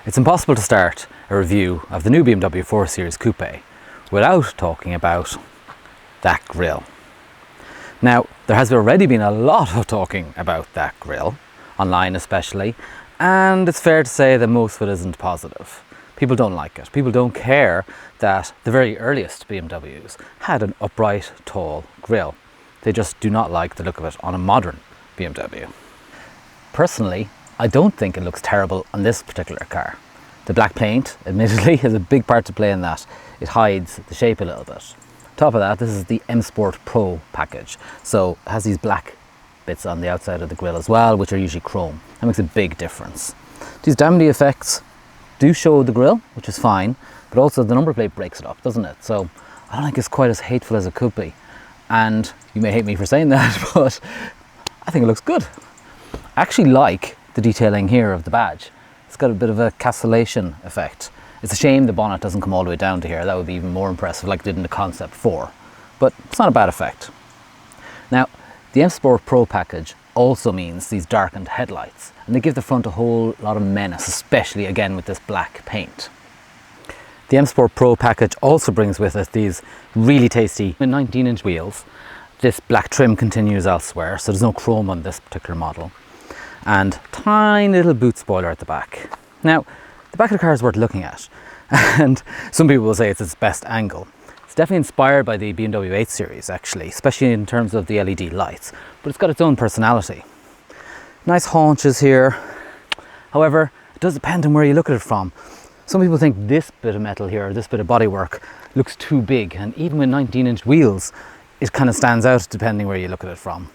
It's impossible to start a review of the new BMW 4 Series Coupe without talking about that grille. Now, there has already been a lot of talking about that grille, online especially, and it's fair to say that most of it isn't positive. People don't like it. People don't care that the very earliest BMWs had an upright, tall grille. They just do not like the look of it on a modern BMW. Personally, I don't think it looks terrible on this particular car. The black paint, admittedly, has a big part to play in that. It hides the shape a little bit. Top of that, this is the M Sport Pro package. So it has these black bits on the outside of the grille as well, which are usually chrome. That makes a big difference. These diamond effects do show the grille, which is fine, but also the number plate breaks it up, doesn't it? So I don't think it's quite as hateful as it could be. And you may hate me for saying that, but I think it looks good. I actually like the detailing here of the badge. It's got a bit of a castellation effect. It's a shame the bonnet doesn't come all the way down to here. That would be even more impressive, like it did in the Concept 4. But it's not a bad effect. Now, the M Sport Pro package also means these darkened headlights, and they give the front a whole lot of menace, especially again with this black paint. The M Sport Pro package also brings with it these really tasty 19-inch wheels. This black trim continues elsewhere, so there's no chrome on this particular model. And tiny little boot spoiler at the back. Now, the back of the car is worth looking at, and some people will say it's its best angle. It's definitely inspired by the BMW 8 Series actually, especially in terms of the LED lights, but it's got its own personality. Nice haunches here. However, it does depend on where you look at it from. Some people think this bit of metal here, this bit of bodywork, looks too big, and even with 19-inch wheels, it kind of stands out depending where you look at it from.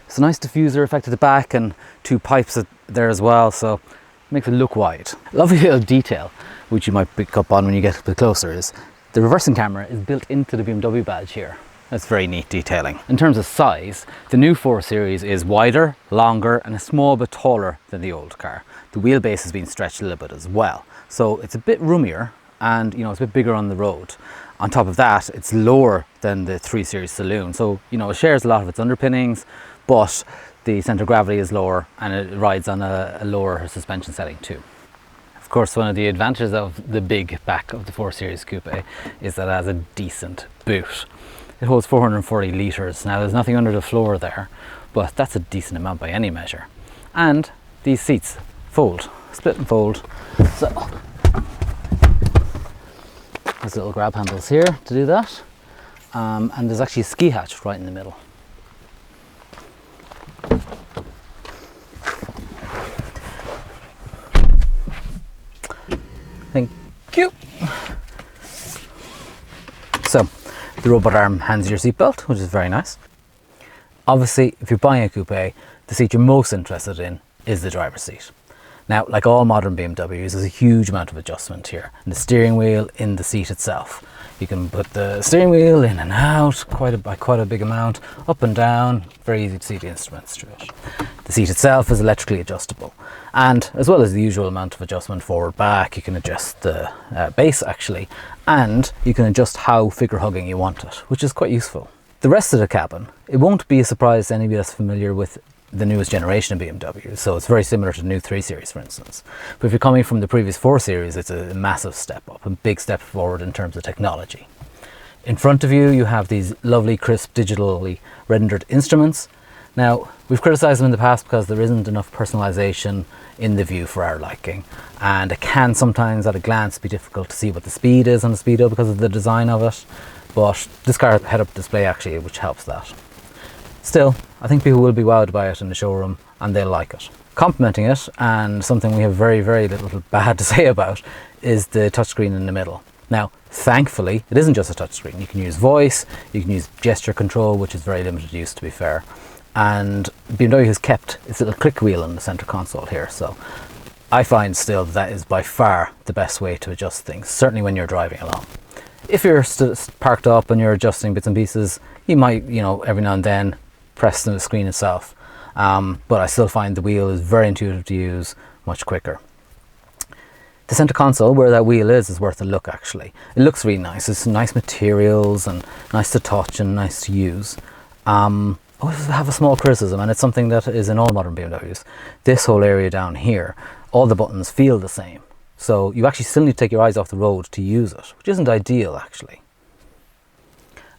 It's a nice diffuser effect at the back and two pipes there as well, so it makes it look wide. A lovely little detail, which you might pick up on when you get a bit closer, is the reversing camera is built into the BMW badge here. That's very neat detailing. In terms of size, the new 4 Series is wider, longer, and a small bit taller than the old car. The wheelbase has been stretched a little bit as well, so it's a bit roomier and it's a bit bigger on the road. On top of that, it's lower than the 3 Series saloon, so it shares a lot of its underpinnings, but the centre of gravity is lower and it rides on a lower suspension setting too. Of course, one of the advantages of the big back of the 4 Series Coupe is that it has a decent boot. It holds 440 litres. Now there's nothing under the floor there, but that's a decent amount by any measure. And these seats fold, split and fold. So there's little grab handles here to do that. And there's actually a ski hatch right in the middle. Thank you. So, the robot arm hands you your seatbelt, which is very nice. Obviously, if you're buying a coupe, the seat you're most interested in is the driver's seat. Now, like all modern BMWs, there's a huge amount of adjustment here. And the steering wheel in the seat itself. You can put the steering wheel in and out by quite a big amount, up and down, very easy to see the instruments through it. The seat itself is electrically adjustable. And as well as the usual amount of adjustment forward, back, you can adjust the base actually, and you can adjust how figure hugging you want it, which is quite useful. The rest of the cabin, it won't be a surprise to anybody that's familiar with the newest generation of BMW, so it's very similar to the new 3 Series for instance. But if you're coming from the previous 4 Series, it's a massive step up, a big step forward in terms of technology. In front of you, you have these lovely crisp digitally rendered instruments. Now, we've criticised them in the past because there isn't enough personalisation in the view for our liking, and it can sometimes at a glance be difficult to see what the speed is on the speedo because of the design of it, but this car has a head-up display actually, which helps that. Still, I think people will be wowed by it in the showroom and they'll like it. Complementing it, and something we have very, very little bad to say about, is the touchscreen in the middle. Now, thankfully, it isn't just a touchscreen. You can use voice, you can use gesture control, which is very limited use to be fair. And BMW has kept its little click wheel in the centre console here, so I find still that is by far the best way to adjust things, certainly when you're driving along. If you're parked up and you're adjusting bits and pieces, you might, every now and then press the screen itself. But I still find the wheel is very intuitive to use, much quicker. The centre console, where that wheel is worth a look actually. It looks really nice. It's nice materials and nice to touch and nice to use. I have a small criticism, and it's something that is in all modern BMWs. This whole area down here, all the buttons feel the same. So you actually still need to take your eyes off the road to use it, which isn't ideal actually.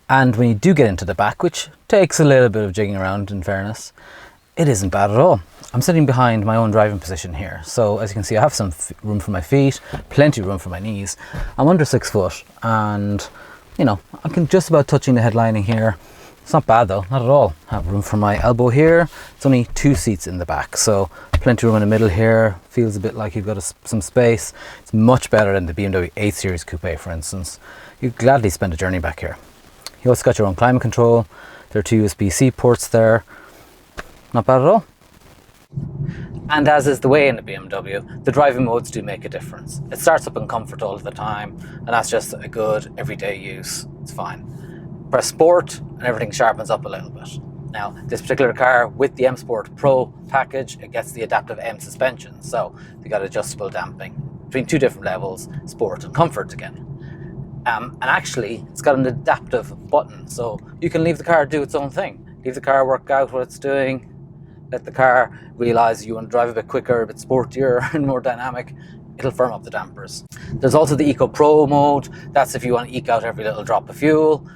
And when you do get into the back, which takes a little bit of jigging around in fairness, it isn't bad at all. I'm sitting behind my own driving position here. So as you can see, I have some room for my feet, plenty of room for my knees. I'm under 6 foot and, you know, I can just about touching the headlining here. It's not bad though, not at all. I have room for my elbow here. It's only 2 seats in the back, so plenty of room in the middle here. Feels a bit like you've got some space. It's much better than the BMW 8 Series Coupe, for instance. You'd gladly spend a journey back here. You also got your own climate control. There are 2 USB-C ports there. Not bad at all. And as is the way in the BMW, the driving modes do make a difference. It starts up in comfort all of the time, and that's just a good everyday use. It's fine. Press Sport and everything sharpens up a little bit. Now, this particular car with the M Sport Pro package, it gets the adaptive M suspension, so you got adjustable damping between 2 different levels, Sport and Comfort again. And actually, it's got an adaptive button, so you can leave the car do its own thing. Leave the car work out what it's doing, let the car realise you want to drive a bit quicker, a bit sportier and more dynamic. It'll firm up the dampers. There's also the Eco Pro mode. That's if you want to eke out every little drop of fuel,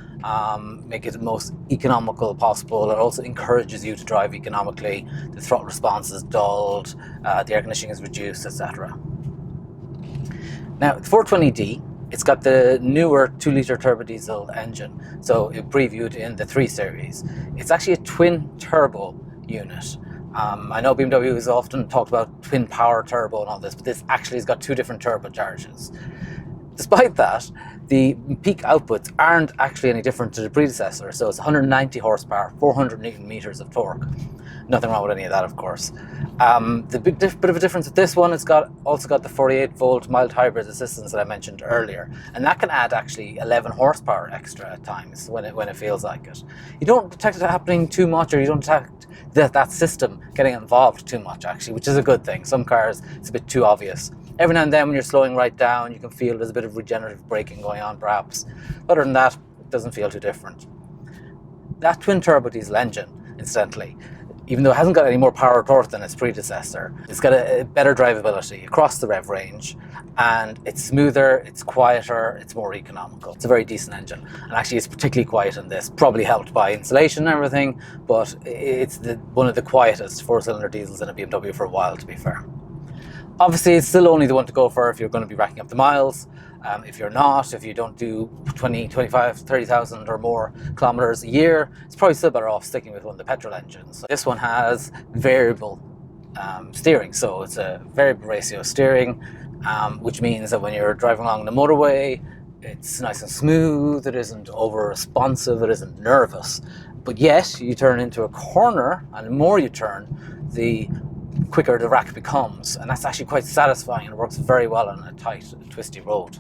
make it the most economical possible. It also encourages you to drive economically. The throttle response is dulled, the air conditioning is reduced, etc. Now, the 420D, it's got the newer 2-litre turbo diesel engine, so it previewed in the 3 Series. It's actually a twin turbo unit. I know BMW has often talked about twin power turbo and all this, but this actually has got 2 different turbochargers. Despite that, the peak outputs aren't actually any different to the predecessor, so it's 190 horsepower, 400 newton meters of torque. Nothing wrong with any of that, of course. The bit of a difference with this one, it's also got the 48-volt mild hybrid assistance that I mentioned earlier, and that can add actually 11 horsepower extra at times when it feels like it. You don't detect it happening too much, or you don't detect that system getting involved too much actually, which is a good thing. Some cars, it's a bit too obvious. Every now and then when you're slowing right down, you can feel there's a bit of regenerative braking going on perhaps. Other than that, it doesn't feel too different. That twin turbo diesel engine, incidentally, even though it hasn't got any more power or torque than its predecessor, it's got a better drivability across the rev range, and it's smoother, it's quieter, it's more economical. It's a very decent engine, and actually it's particularly quiet in this, probably helped by insulation and everything, but it's one of the quietest 4-cylinder diesels in a BMW for a while, to be fair. Obviously, it's still only the one to go for if you're going to be racking up the miles. If you're not, if you don't do 20, 25, 30,000 or more kilometers a year, it's probably still better off sticking with one of the petrol engines. This one has variable steering, so it's a variable ratio steering, which means that when you're driving along the motorway, it's nice and smooth, it isn't over-responsive, it isn't nervous. But yet, you turn into a corner, and the more you turn, the quicker the rack becomes, and that's actually quite satisfying and works very well on a tight, twisty road.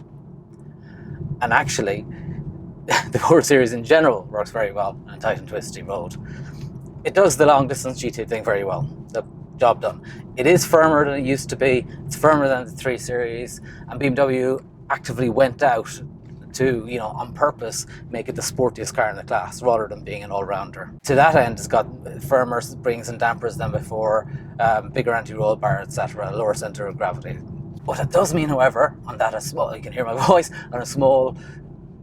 And actually, the 4 Series in general works very well on a tight and twisty road. It does the long distance GT thing very well. The job done. It is firmer than it used to be. It's firmer than the 3 Series, and BMW actively went out to, on purpose, make it the sportiest car in the class rather than being an all-rounder. To that end, it's got firmer springs and dampers than before, bigger anti-roll bar, etc., lower center of gravity. What it does mean, however, on that you can hear my voice, on a small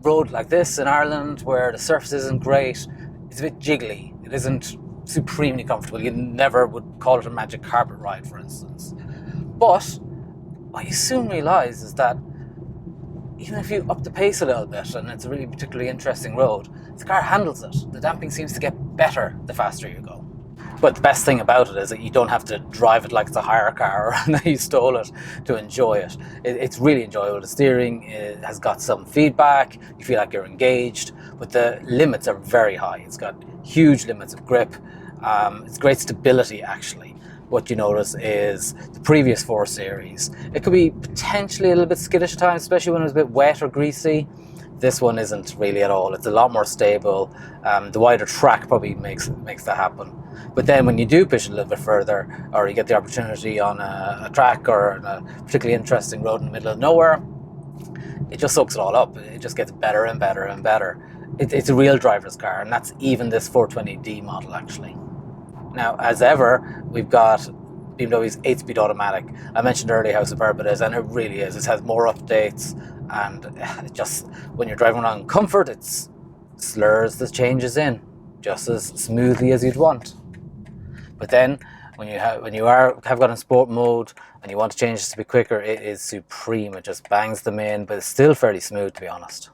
road like this in Ireland where the surface isn't great, it's a bit jiggly. It isn't supremely comfortable. You never would call it a magic carpet ride, for instance. But what you soon realise is that even if you up the pace a little bit and it's a really particularly interesting road, the car handles it. The damping seems to get better the faster you go. But the best thing about it is that you don't have to drive it like it's a hire car or that you stole it to enjoy it. It's really enjoyable. The steering has got some feedback, you feel like you're engaged, but the limits are very high. It's got huge limits of grip. It's great stability actually. What you notice is the previous 4 Series, it could be potentially a little bit skittish at times, especially when it was a bit wet or greasy. This one isn't really at all. It's a lot more stable. The wider track probably makes that happen. But then when you do push it a little bit further, or you get the opportunity on a track or on a particularly interesting road in the middle of nowhere, it just soaks it all up. It just gets better and better and better. It's a real driver's car, and that's even this 420D model actually. Now, as ever, we've got BMW's 8-speed automatic. I mentioned earlier how superb it is, and it really is. It has more updates, and it just, when you're driving around in comfort, it slurs the changes in just as smoothly as you'd want. But then when you have got in sport mode and you want to change this to be quicker, it is supreme. It just bangs them in, but it's still fairly smooth, to be honest.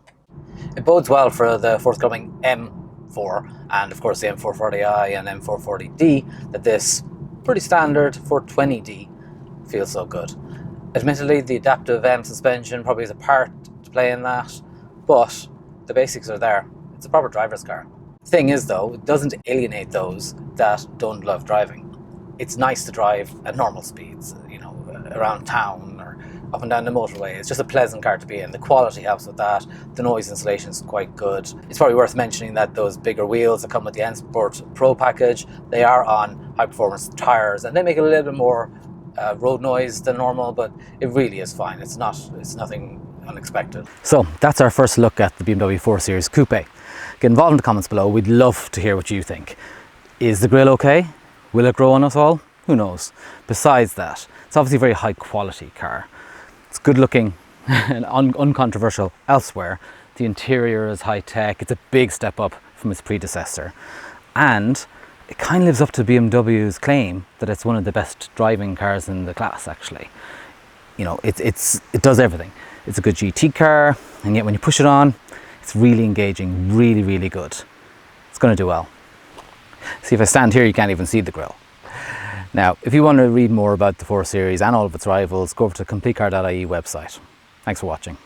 It bodes well for the forthcoming M4 and of course the M440i and M440D that this pretty standard 420D feels so good. Admittedly, the adaptive M suspension probably has a part to play in that, but the basics are there. It's a proper driver's car. The thing is though, it doesn't alienate those that don't love driving. It's nice to drive at normal speeds, you know, around town or up and down the motorway. It's just a pleasant car to be in. The quality helps with that. The noise insulation is quite good. It's probably worth mentioning that those bigger wheels that come with the M Sport Pro package, they are on high performance tires and they make a little bit more road noise than normal, but it really is fine. It's nothing unexpected. So that's our first look at the BMW 4 Series Coupe. Get involved in the comments below. We'd love to hear what you think. Is the grille okay? Will it grow on us all? Who knows? Besides that, it's obviously a very high quality car. It's good looking and uncontroversial elsewhere. The interior is high tech. It's a big step up from its predecessor. And it kind of lives up to BMW's claim that it's one of the best driving cars in the class, actually. You know, it does everything. It's a good GT car, and yet when you push it on, it's really engaging, really, really good. It's going to do well. See, if I stand here, you can't even see the grille. Now, if you want to read more about the 4 Series and all of its rivals, go over to the CompleteCar.ie website. Thanks for watching.